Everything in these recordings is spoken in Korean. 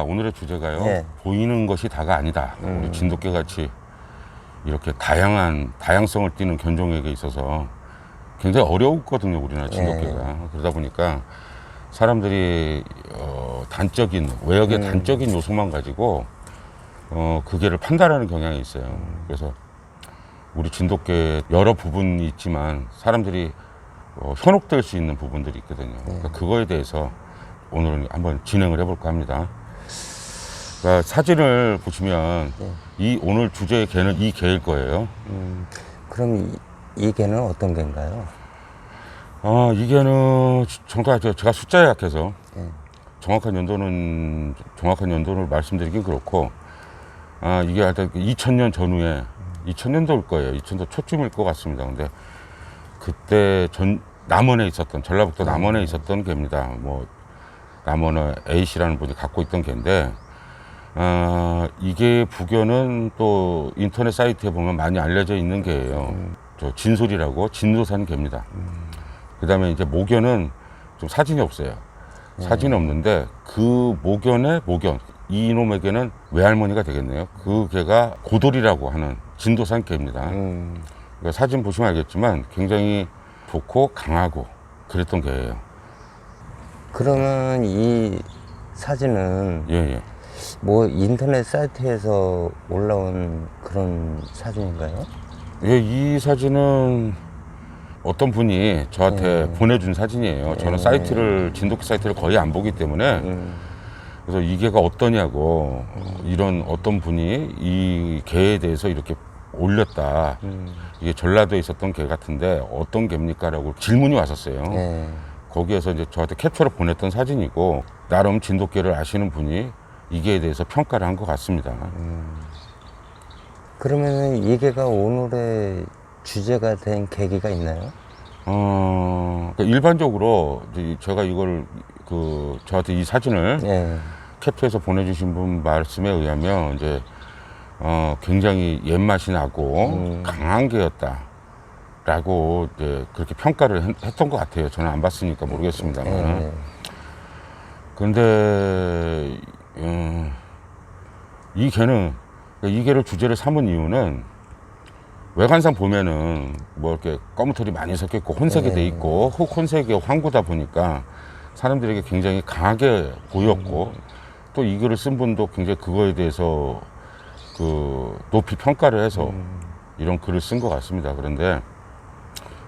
오늘의 주제가요. 네. 보이는 것이 다가 아니다. 우리 진돗개 같이 이렇게 다양성을 띠는 견종에게 있어서 굉장히 어려웠거든요. 우리나라 진돗개가. 그러다 보니까 사람들이 외역의 단적인 요소만 가지고 그 개를 판단하는 경향이 있어요. 그래서 우리 진돗개 여러 부분이 있지만 사람들이 현혹될 수 있는 부분들이 있거든요. 그러니까 그거에 대해서 오늘은 한번 진행을 해볼까 합니다. 그러니까 사진을 보시면 이 오늘 주제의 개는 이 개일 거예요. 그럼 이 개는 어떤 개인가요? 이 개는 제가 숫자에 약해서 정확한 연도를 말씀드리긴 그렇고, 이게 하여튼 2000년 전후에 2000년도일 거예요. 2000년 초쯤일 것 같습니다. 근데 그때 전라북도 남원에 있었던 개입니다. 남원의 A씨라는 분이 갖고 있던 개인데, 이게 부견은 또 인터넷 사이트에 보면 많이 알려져 있는 개예요. 진솔이라고 진도산 개입니다. 그 다음에 이제 모견은 좀 사진이 없어요. 사진이 없는데 그 모견, 이놈에게는 외할머니가 되겠네요. 그 개가 고돌이라고 하는 진도산 개입니다. 그러니까 사진 보시면 알겠지만 굉장히 좋고 강하고 그랬던 개예요. 그러면 이 사진은 예. 인터넷 사이트에서 올라온 그런 사진인가요? 예, 이 사진은 어떤 분이 저한테 보내준 사진이에요. 저는 진돗개 사이트를 거의 안 보기 때문에 그래서 이 개가 어떠냐고 이런 어떤 분이 이 개에 대해서 이렇게 올렸다. 이게 전라도에 있었던 개 같은데 어떤 개입니까? 라고 질문이 왔었어요. 거기에서 이제 저한테 캡처를 보냈던 사진이고, 나름 진돗개를 아시는 분이 이 개에 대해서 평가를 한 것 같습니다. 그러면 이 개가 오늘의 주제가 된 계기가 있나요? 그러니까 일반적으로 제가 이걸 저한테 이 사진을 캡처해서 보내주신 분 말씀에 의하면 이제 굉장히 옛맛이 나고 강한 개였다라고 이제 그렇게 평가를 했던 것 같아요. 저는 안 봤으니까 모르겠습니다만. 근데 이 개를 주제를 삼은 이유는 외관상 보면은 이렇게 검은 털이 많이 섞여 있고 혼색이 돼 있고 흑혼색의 황구다 보니까 사람들에게 굉장히 강하게 보였고, 또 이 글을 쓴 분도 굉장히 그거에 대해서 높이 평가를 해서 이런 글을 쓴 것 같습니다. 그런데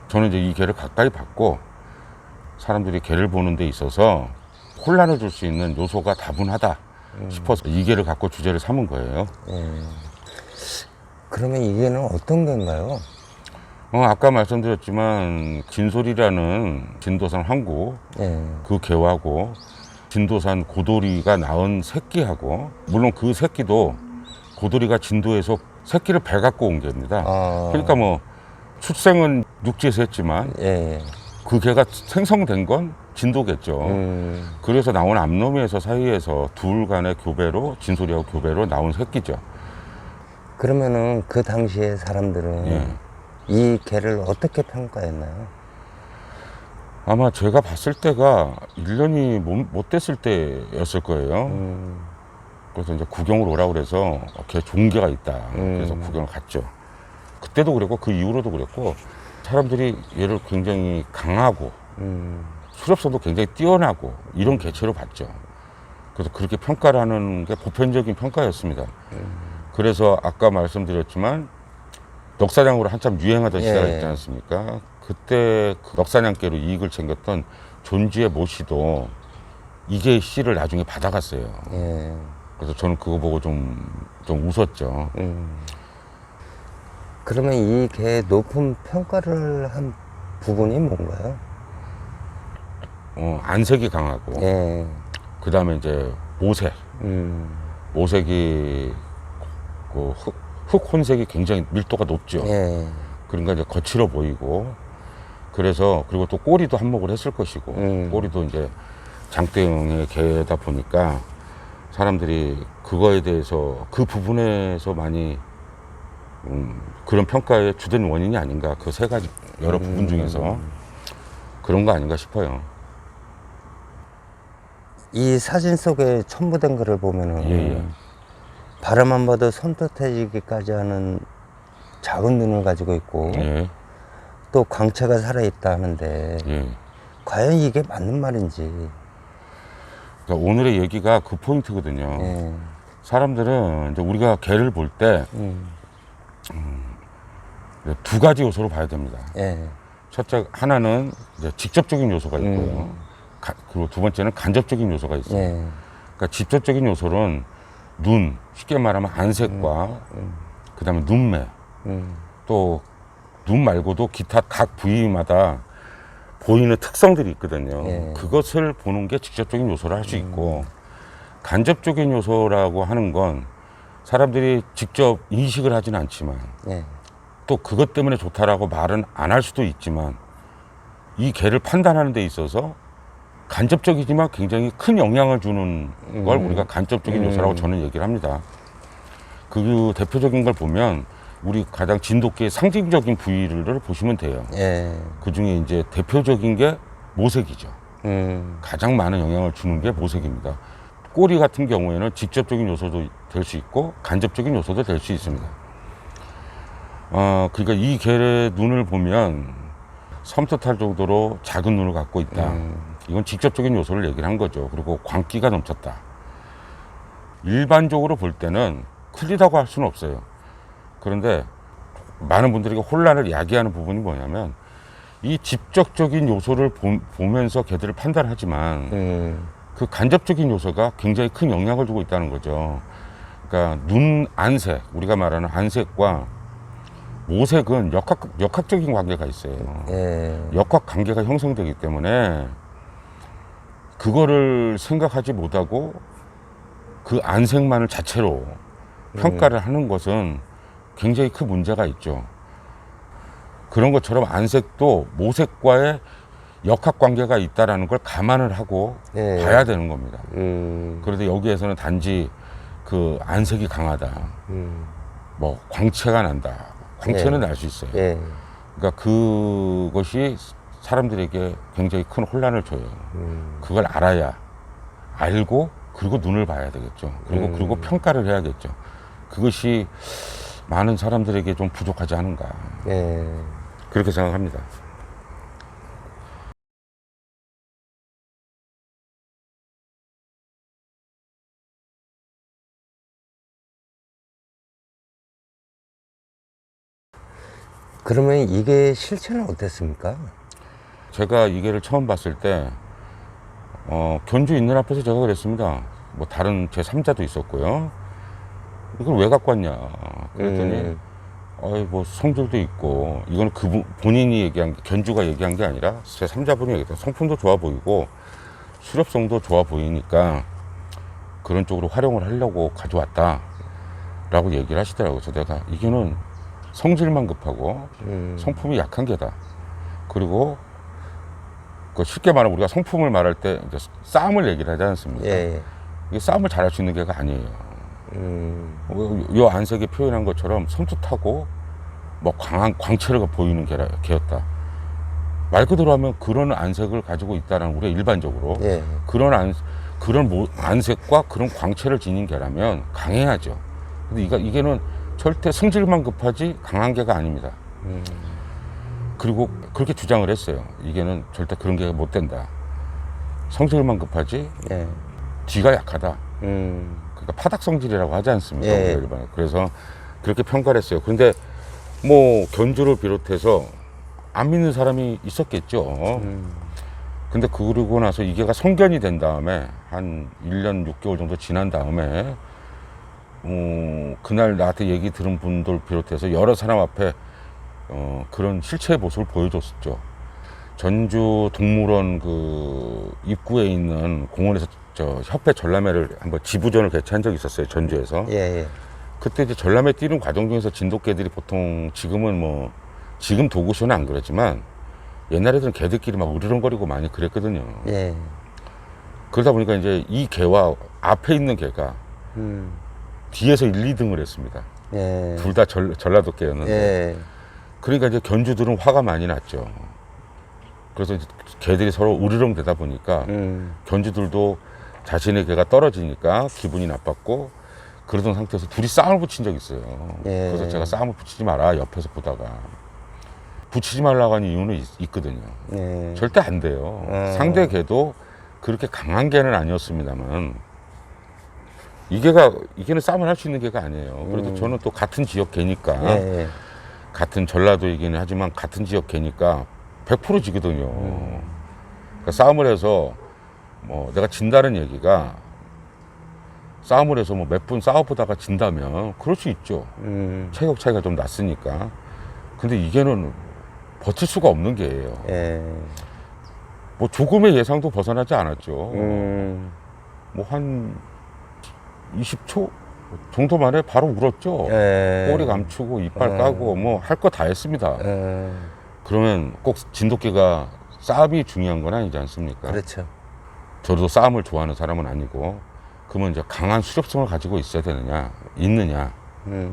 저는 이제 이 개를 가까이 봤고, 사람들이 개를 보는 데 있어서 혼란을 줄 수 있는 요소가 다분하다 싶어서 이 개를 갖고 주제를 삼은 거예요. 그러면 이 개는 어떤 개인가요? 아까 말씀드렸지만 진솔이라는 진도산 황구 그 개하고 진도산 고돌이가 낳은 새끼하고, 물론 그 새끼도 고돌이가 진도에서 새끼를 배 갖고 온 개입니다. 그러니까 출생은 육지에서 했지만 그 개가 생성된 건 진도겠죠. 그래서 나온 암놈에서 사이에서 둘 간의 교배로, 진솔이하고 교배로 나온 새끼죠. 그러면은 그 당시에 사람들은 이 개를 어떻게 평가했나요? 아마 제가 봤을 때가 1년이 못 됐을 때였을 거예요. 그래서 이제 구경을 오라고 그래서 개 좋은 개가 있다. 그래서 구경을 갔죠. 그때도 그랬고 그 이후로도 그랬고, 사람들이 얘를 굉장히 강하고 수렵성도 굉장히 뛰어나고 이런 개체로 봤죠. 그래서 그렇게 평가를 하는 게 보편적인 평가였습니다. 그래서 아까 말씀드렸지만 넉사냥으로 한참 유행하던 시대가 있지 않습니까? 그때 그 넉사냥개로 이익을 챙겼던 존지의 모 씨도 이게 씨를 나중에 받아갔어요. 그래서 저는 그거 보고 좀 웃었죠. 그러면 이 개의 높은 평가를 한 부분이 뭔가요? 안색이 강하고, 그 다음에 이제 모색이 흑혼색이 굉장히 밀도가 높죠. 그러니까 이제 거칠어 보이고, 그리고 또 꼬리도 한몫을 했을 것이고, 꼬리도 이제 장대형의 개다 보니까 사람들이 그거에 대해서 그 부분에서 많이 그런 평가의 주된 원인이 아닌가, 그 세 가지 여러 부분 중에서 그런 거 아닌가 싶어요. 이 사진 속에 첨부된 거를 보면은 예. 바라만 봐도 손뜻해지기까지 하는 작은 눈을 가지고 있고 예. 또 광채가 살아있다 하는데 예. 과연 이게 맞는 말인지. 그러니까 오늘의 얘기가 그 포인트거든요. 예. 사람들은 이제 우리가 개를 볼 때 두 가지 요소로 봐야 됩니다. 예. 첫째 하나는 이제 직접적인 요소가 있고요. 그리고 두 번째는 간접적인 요소가 있어요. 예. 그러니까 직접적인 요소는 눈, 쉽게 말하면 안색과 그다음에 눈매, 또 눈 말고도 기타 각 부위마다 보이는 특성들이 있거든요. 예. 그것을 보는 게 직접적인 요소를 할 수 있고 간접적인 요소라고 하는 건 사람들이 직접 인식을 하지는 않지만 예. 또 그것 때문에 좋다라고 말은 안 할 수도 있지만 이 개를 판단하는 데 있어서 간접적이지만 굉장히 큰 영향을 주는 걸 우리가 간접적인 요소라고 저는 얘기를 합니다. 그 대표적인 걸 보면 우리 가장 진돗개의 상징적인 부위를 보시면 돼요. 예. 그 중에 이제 대표적인 게 모색이죠. 음. 가장 많은 영향을 주는 게 모색입니다. 꼬리 같은 경우에는 직접적인 요소도 될 수 있고 간접적인 요소도 될 수 있습니다. 그러니까 이 개의 눈을 보면 섬뜩할 정도로 작은 눈을 갖고 있다. 이건 직접적인 요소를 얘기를 한 거죠. 그리고 광기가 넘쳤다. 일반적으로 볼 때는 틀리다고 할 수는 없어요. 그런데 많은 분들에게 혼란을 야기하는 부분이 뭐냐면 이 직접적인 요소를 보면서 개들을 판단하지만 그 간접적인 요소가 굉장히 큰 영향을 주고 있다는 거죠. 그러니까 눈 안색, 우리가 말하는 안색과 모색은 역학적인 관계가 있어요. 예. 역학 관계가 형성되기 때문에 그거를 생각하지 못하고 그 안색만을 자체로 평가를 하는 것은 굉장히 큰 문제가 있죠. 그런 것처럼 안색도 모색과의 역학 관계가 있다라는 걸 감안을 하고 예. 봐야 되는 겁니다. 음. 그런데 여기에서는 단지 그 안색이 강하다, 뭐 광채가 난다. 광채는 날 수 있어요. 예. 그러니까 그것이 사람들에게 굉장히 큰 혼란을 줘요. 그걸 알아야 알고 그리고 눈을 봐야 되겠죠. 그리고 평가를 해야겠죠. 그것이 많은 사람들에게 좀 부족하지 않은가. 예. 그렇게 생각합니다. 그러면 이게 실체는 어땠습니까? 제가 이 개를 처음 봤을 때 견주 있는 앞에서 제가 그랬습니다. 뭐 다른 제 3자도 있었고요. 이걸 왜 갖고 왔냐 그랬더니 어이 뭐 성질도 있고 이건 그분 본인이 얘기한 게 견주가 얘기한 게 아니라 제 3자분이 얘기했던 성품도 좋아 보이고 수렵성도 좋아 보이니까 그런 쪽으로 활용을 하려고 가져왔다 라고 얘기를 하시더라고요. 그래서 내가 이게는 성질만 급하고 성품이 약한 개다. 그리고 그 쉽게 말하면 우리가 성품을 말할 때 이제 싸움을 얘기를 하지 않습니까? 예. 이게 싸움을 잘할 수 있는 개가 아니에요. 요 안색이 표현한 것처럼 섬뜩하고 뭐 강한 광채가 보이는 개였다. 말 그대로 하면 그런 안색을 가지고 있다는 우리가 일반적으로 예. 그런 안색과 그런 광채를 지닌 개라면 강해야죠. 근데 이게는 절대 성질만 급하지 강한 개가 아닙니다. 그리고 그렇게 주장을 했어요. 이게는 절대 그런 개가 못 된다. 성질만 급하지 예. 뒤가 약하다. 그러니까 파닥 성질이라고 하지 않습니까? 예. 우리가 일반에. 그래서 그렇게 평가를 했어요. 그런데 뭐 견주를 비롯해서 안 믿는 사람이 있었겠죠. 근데 그러고 나서 이 개가 성견이 된 다음에 한 1년 6개월 정도 지난 다음에 그날 나한테 얘기 들은 분들 비롯해서 여러 사람 앞에 그런 실체의 모습을 보여줬었죠. 전주 동물원 그 입구에 있는 공원에서 저 협회 전람회를 한번 지부전을 개최한 적이 있었어요. 전주에서. 예. 예. 그때 이제 전람회 뛰는 과정 중에서 진돗개들이 보통 지금은 뭐 지금 도구쇼는 안 그렇지만 옛날에는 개들끼리 막 으르렁거리고 많이 그랬거든요. 예. 그러다 보니까 이제 이 개와 앞에 있는 개가 뒤에서 1, 2등을 했습니다. 예. 둘 다 전라도 개였는데. 예. 그러니까 이제 견주들은 화가 많이 났죠. 그래서 이제 개들이 서로 으르렁대다 보니까 견주들도 자신의 개가 떨어지니까 기분이 나빴고 그러던 상태에서 둘이 싸움을 붙인 적이 있어요. 예. 그래서 제가 싸움을 붙이지 마라 옆에서 보다가 붙이지 말라고 하는 이유는 있거든요. 예. 절대 안 돼요. 상대 개도 그렇게 강한 개는 아니었습니다만 이 개는 싸움을 할 수 있는 개가 아니에요. 그래도 저는 또 같은 지역 개니까 예. 같은 전라도이기는 하지만 같은 지역 개니까 100% 지거든요. 그러니까 싸움을 해서 뭐 내가 진다는 얘기가 싸움을 해서 뭐 몇 분 싸워보다가 진다면 그럴 수 있죠. 체격 차이가 좀 났으니까. 근데 이 개는 버틸 수가 없는 개예요. 예. 뭐 조금의 예상도 벗어나지 않았죠. 뭐 한 20초 정도 만에 바로 울었죠. 예. 꼬리 감추고 이빨 까고 뭐 할 거 다 했습니다. 예. 그러면 꼭 진돗개가 싸움이 중요한 건 아니지 않습니까? 그렇죠. 저도 싸움을 좋아하는 사람은 아니고 그러면 이제 강한 수렵성을 가지고 있어야 되느냐 있느냐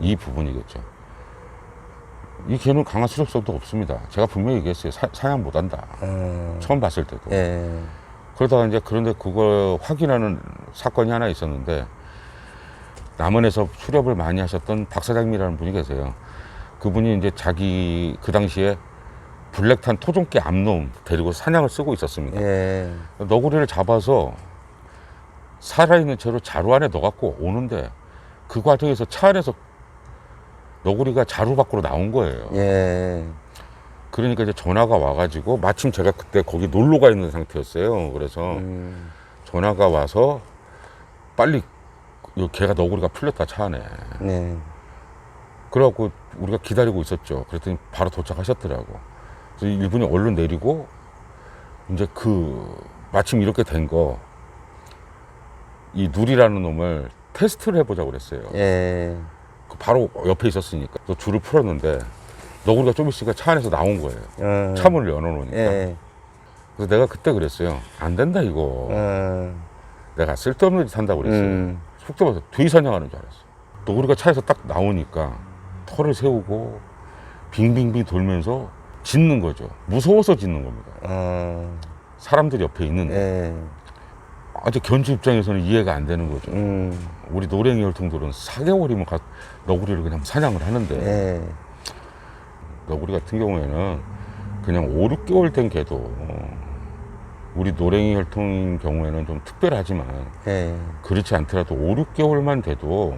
이 부분이겠죠. 이 개는 강한 수렵성도 없습니다. 제가 분명히 얘기했어요. 사냥 못한다. 처음 봤을 때도. 예. 그러다가 이제 그런데 그걸 확인하는 사건이 하나 있었는데 남원에서 수렵을 많이 하셨던 박 사장님이라는 분이 계세요. 그분이 이제 자기 그 당시에 블랙탄 토종개 암놈 데리고 사냥을 쓰고 있었습니다. 예. 너구리를 잡아서 살아있는 채로 자루 안에 넣어갖고 오는데 그 과정에서 차 안에서 너구리가 자루 밖으로 나온 거예요. 예. 그러니까 이제 전화가 와가지고 마침 제가 그때 거기 놀러 가 있는 상태였어요. 그래서 전화가 와서 빨리 이 개가 너구리가 풀렸다 차 안에. 네. 그래갖고 우리가 기다리고 있었죠. 그랬더니 바로 도착하셨더라고. 그래서 이분이 얼른 내리고 이제 마침 이렇게 된 거 이 누리라는 놈을 테스트를 해보자고 그랬어요. 예. 바로 옆에 있었으니까 또 줄을 풀었는데 너구리가 좀 있으니까 차 안에서 나온 거예요. 차 문을 열어놓으니까. 예. 그래서 내가 그때 그랬어요. 안 된다 이거. 내가 쓸데없는 짓 한다고 그랬어요. 속도 봐서 뒤 사냥하는 줄 알았어. 너구리가 차에서 딱 나오니까 털을 세우고 빙빙빙 돌면서 짖는 거죠. 무서워서 짖는 겁니다. 사람들이 옆에 있는데. 예. 아주 견주 입장에서는 이해가 안 되는 거죠. 우리 노랭이 혈통들은 4개월이면 너구리를 그냥 사냥을 하는데 예. 너구리 같은 경우에는 그냥 5, 6개월 된 개도 우리 노랭이 혈통인 경우에는 좀 특별하지만 예. 그렇지 않더라도 5, 6개월만 돼도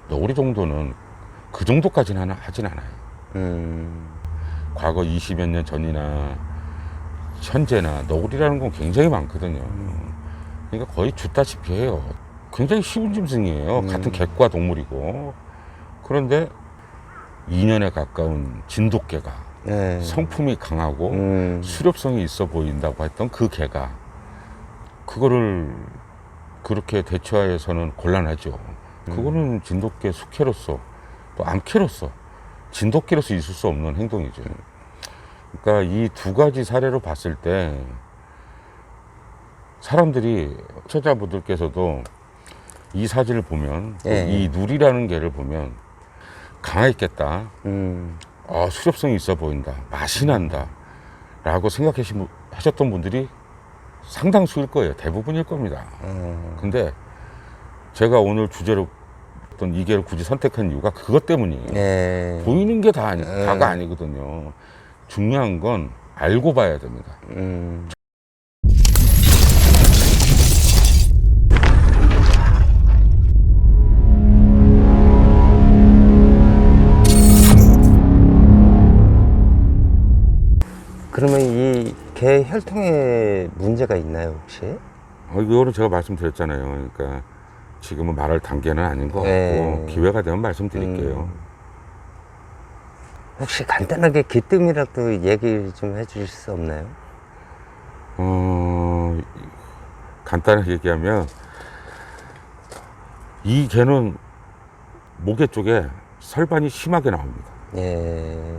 너구리 정도는 그 정도까지는 하진 않아요. 과거 20여 년 전이나 현재나 너구리라는 건 굉장히 많거든요. 그러니까 거의 죽다시피 해요. 굉장히 쉬운 짐승이에요. 같은 객과 동물이고. 그런데 2년에 가까운 진돗개가 예. 성품이 강하고 수렵성이 있어 보인다고 했던 그 개가 그거를 그렇게 대처해서는 곤란하죠. 그거는 진돗개 숙회로서 또 암캐로서 진돗개로서 있을 수 없는 행동이죠. 그러니까 이 두 가지 사례로 봤을 때 사람들이 청자분들께서도 이 사진을 보면 예. 이 누리라는 개를 보면 강했겠다. 수렵성이 있어 보인다. 맛이 난다. 라고 생각하셨던 분들이 상당수일 거예요. 대부분일 겁니다. 근데 제가 오늘 주제로 어떤 이 개를 굳이 선택한 이유가 그것 때문이에요. 예. 보이는 게 다가 아니거든요. 중요한 건 알고 봐야 됩니다. 그러면 이 개 혈통에 문제가 있나요, 혹시? 이거는 제가 말씀드렸잖아요. 그러니까 지금은 말할 단계는 아닌 것 같고 네. 기회가 되면 말씀드릴게요. 혹시 간단하게 기뜸이라도 얘기 좀 해주실 수 없나요? 간단하게 얘기하면 이 개는 목에 쪽에 설반이 심하게 나옵니다. 예.